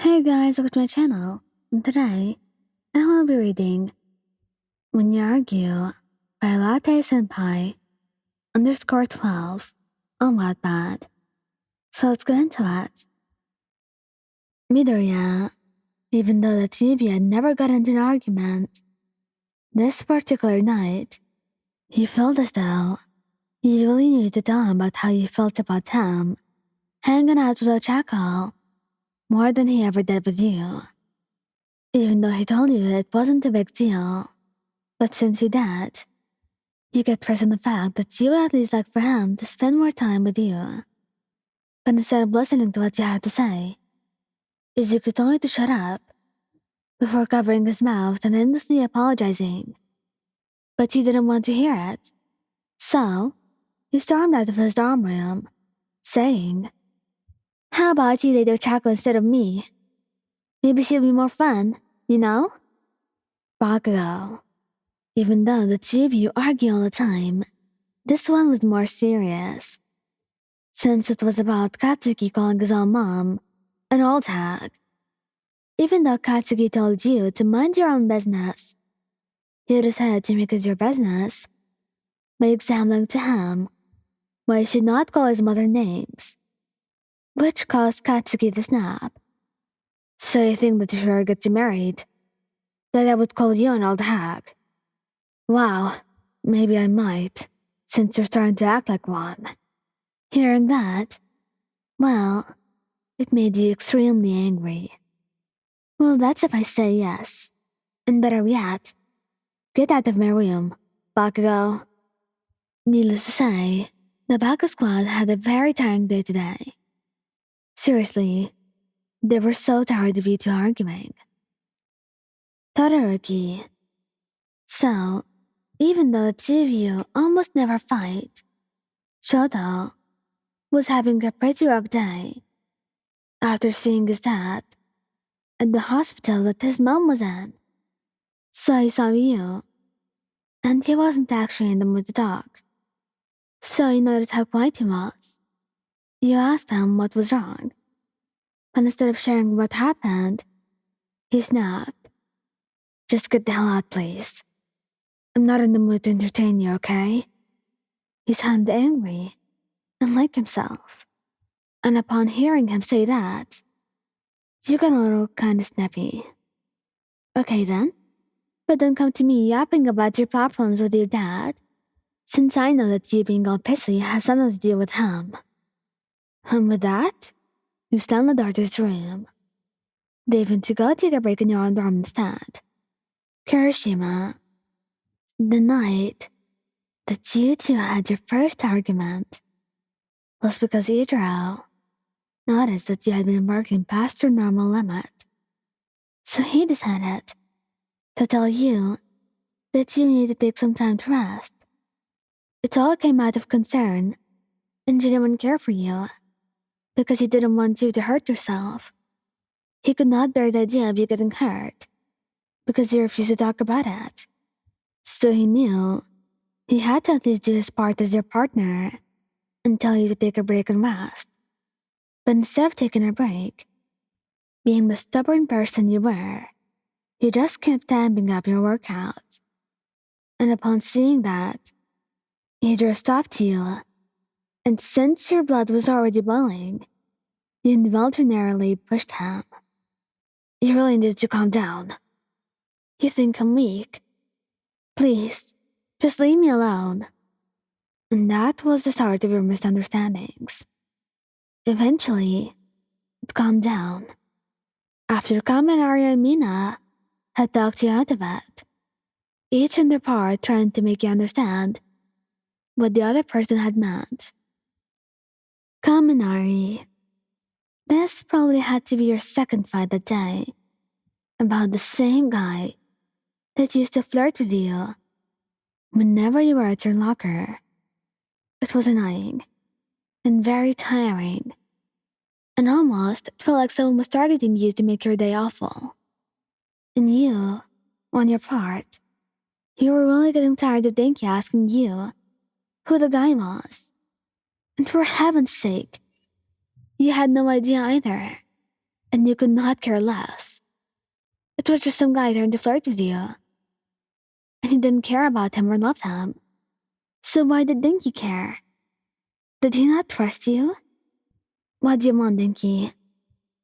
Hey guys, welcome to my channel. Today, I will be reading When You Argue by Latte Senpai _12 on Wattpad. So let's get into it. Midoriya, even though the two of you had never got into an argument, this particular night, he felt as though you really needed to tell him about how you felt about him hanging out with Ochako more than he ever did with you. Even though he told you that it wasn't a big deal, but since you did, you get pressed on the fact that you would at least like for him to spend more time with you. But instead of listening to what you had to say, Izuku told you to shut up before covering his mouth and endlessly apologizing. But you didn't want to hear it, so he stormed out of his dorm room, saying, "How about you date Ochako instead of me? Maybe she'll be more fun, you know?" Bakugou. Even though the two of you argue all the time, this one was more serious, since it was about Katsuki calling his own mom an old hag. Even though Katsuki told you to mind your own business, you decided to make it your business by examining to him why you should not call his mother names, which caused Katsuki to snap. "So you think that if you ever get married, that I would call you an old hag? Wow, maybe I might, since you're starting to act like one." Hearing that, well, it made you extremely angry. "Well, that's if I say yes. And better yet, get out of my room, Bakugou." Needless to say, the Baku squad had a very tiring day today. Seriously, they were so tired of you two arguing. Todoroki. So, even though the two of you almost never fight, Shouto was having a pretty rough day after seeing his dad at the hospital that his mom was in. So he saw you, and he wasn't actually in the mood to talk. So you noticed how quiet he was. You asked him what was wrong, and instead of sharing what happened, he snapped. "Just get the hell out, please. I'm not in the mood to entertain you, okay?" He sounded angry, unlike himself. And upon hearing him say that, you got a little kinda snappy. "Okay then, but don't come to me yapping about your problems with your dad, since I know that you being all pissy has something to do with him." And with that, you slammed the door to his room, leaving to go take a break in your own dorm instead. Kirishima, the night that you two had your first argument was because Eijiro noticed that you had been working past your normal limit. So he decided to tell you that you need to take some time to rest. It all came out of concern and genuine care for you, because he didn't want you to hurt yourself. He could not bear the idea of you getting hurt, because you refused to talk about it. So he knew he had to at least do his part as your partner and tell you to take a break and rest. But instead of taking a break, being the stubborn person you were, you just kept amping up your workout. And upon seeing that, he just stopped you, and since your blood was already boiling, you involuntarily pushed him. "You really need to calm down. You think I'm weak? Please, just leave me alone." And that was the start of your misunderstandings. Eventually, it calmed down, after Kaminari and Mina had talked you out of it, each in their part trying to make you understand what the other person had meant. Kaminari, this probably had to be your second fight that day, about the same guy that used to flirt with you whenever you were at your locker. It was annoying and very tiring, and almost it felt like someone was targeting you to make your day awful. And you, on your part, you were really getting tired of Denki asking you who the guy was. And for heaven's sake, you had no idea either. and you could not care less. It was just some guy trying to flirt with you, and you didn't care about him or love him. So why did Denki care? Did he not trust you? What do you want, Denki?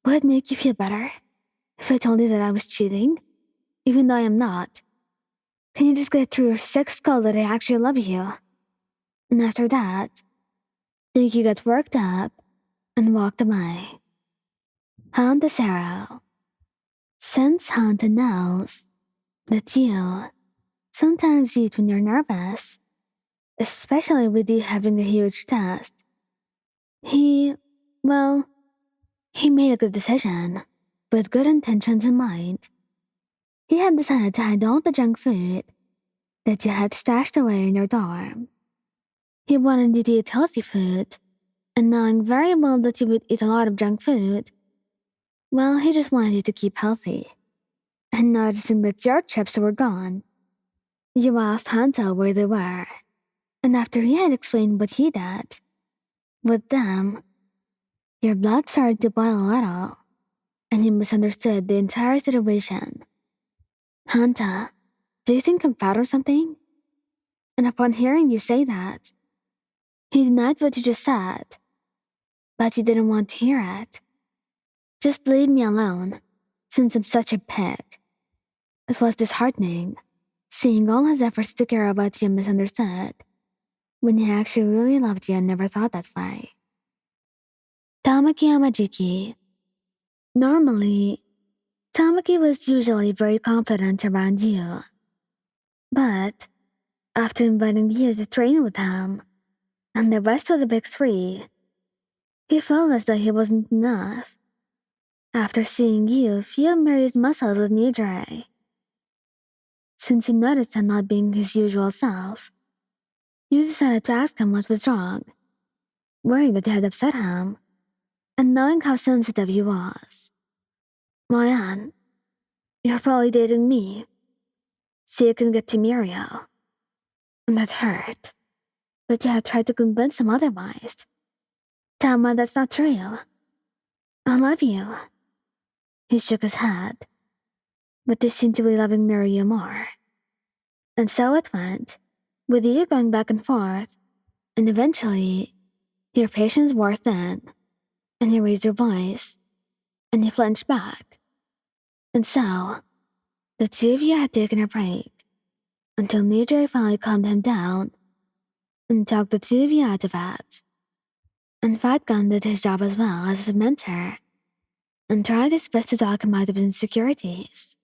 Would it make you feel better if I told you that I was cheating, even though I am not? Can you just get through your sick skull that I actually love you? And after that, Denki got worked up and walked away. Hanta Sero. Since Hanta knows that you sometimes eat when you're nervous, especially with you having a huge test, he made a good decision, with good intentions in mind. He had decided to hide all the junk food that you had stashed away in your dorm. He wanted you to eat healthy food, and knowing very well that you would eat a lot of junk food, well, he just wanted you to keep healthy. And noticing that your chips were gone, you asked Hanta where they were, and after he had explained what he did with them, your blood started to boil a little, and you misunderstood the entire situation. Hanta, do you think I'm fat or something? And upon hearing you say that, he denied what you just said, but you didn't want to hear it. Just leave me alone, since I'm such a pig. It was disheartening, seeing all his efforts to care about you misunderstood, when he actually really loved you and never thought that way. Tamaki Amajiki. Normally, Tamaki was usually very confident around you, but after inviting you to train with him and the rest of the big three, he felt as though he wasn't enough. After seeing you feel Mary's muscles with Nidre, since he noticed him not being his usual self, you decided to ask him what was wrong, worried that you had upset him, and knowing how sensitive he was. Mayan, you're probably dating me, so you can get to Mirio. And that hurt, but you had tried to convince him otherwise. Tama, that's not true. I love you. He shook his head, but you seemed to be loving Mirio more. And so it went, with you going back and forth, and eventually, your patience wore thin, and you raised your voice, and you flinched back. And so, the two of you had taken a break, until Nidre finally calmed him down, and talked the two of you out of it. And Fatgun did his job as well as his mentor, and tried his best to talk him out of his insecurities.